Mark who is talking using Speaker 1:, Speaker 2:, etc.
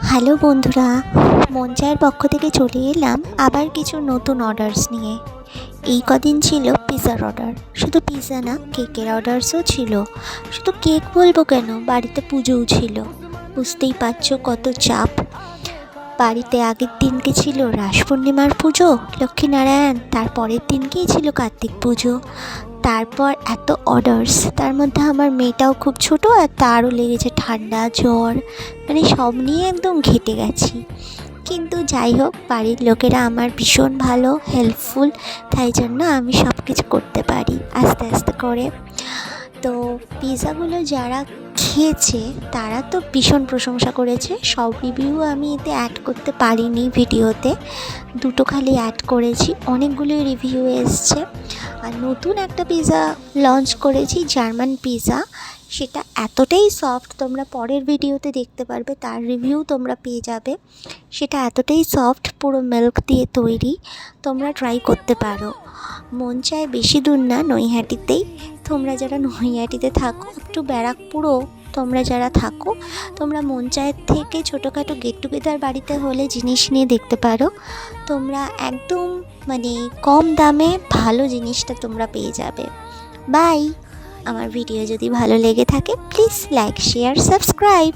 Speaker 1: Hello বন্ধুরা, মন চায়ের পক্ষ থেকে চলে এলাম আবার কিছু নতুন অর্ডারস নিয়ে। এই কদিন ছিল পিৎজার অর্ডার, শুধু পিৎজা না, কেকের অর্ডারসও ছিল। শুধু কেক বলবো কেন, বাড়িতে পুজোও ছিল। বুঝতেই পারছো কত চাপ। বাড়িতে আগের দিনকে ছিল রাস পূর্ণিমার পুজো, লক্ষ্মীনারায়ণ, তারপরের দিনকেই ছিল কার্তিক পুজো। তারপর এত অর্ডারস, তার মধ্যে আমার মেয়েটাও খুব ছোটো, আর তারও লেগেছে ঠান্ডা জ্বর, মানে সব নিয়ে একদম ঘেঁটে গেছি। কিন্তু যাই হোক, বাড়ির লোকেরা আমার ভীষণ ভালো, হেল্পফুল, তাই জন্য আমি সব কিছু করতে পারি আস্তে আস্তে করে। তো পিৎজাগুলো যারা খেয়েছে তারা তো ভীষণ প্রশংসা করেছে। সব রিভিউ আমি এতে অ্যাড করতে পারিনি ভিডিওতে, দুটো খালি অ্যাড করেছি, অনেকগুলোই রিভিউ এসছে। আর নতুন একটা পিৎজা লঞ্চ করেছি, জার্মান পিৎজা। সেটা এতটাই সফট, তোমরা পরের ভিডিওতে দেখতে পারবে, তার রিভিউ তোমরা পেয়ে যাবে। সেটা এতটাই সফট, পুরো মিল্ক দিয়ে তৈরি, তোমরা ট্রাই করতে পারো। মন চায় বেশি দূর না, নৈহাটিতেই। তোমরা যারা নৈহাটিতে থাকো, একটু ব্যারাকপুরও তোমরা যারা থাকো, তোমরা মন চায়ের থেকে ছোটোখাটো গেট টুগেদার বাড়িতে হলে জিনিস নিয়ে দেখতে পারো। তোমরা একদম মানে কম দামে ভালো জিনিসটা তোমরা পেয়ে যাবে। বাই। আমার ভিডিও যদি ভালো লেগে থাকে, প্লিজ লাইক, শেয়ার, সাবস্ক্রাইব।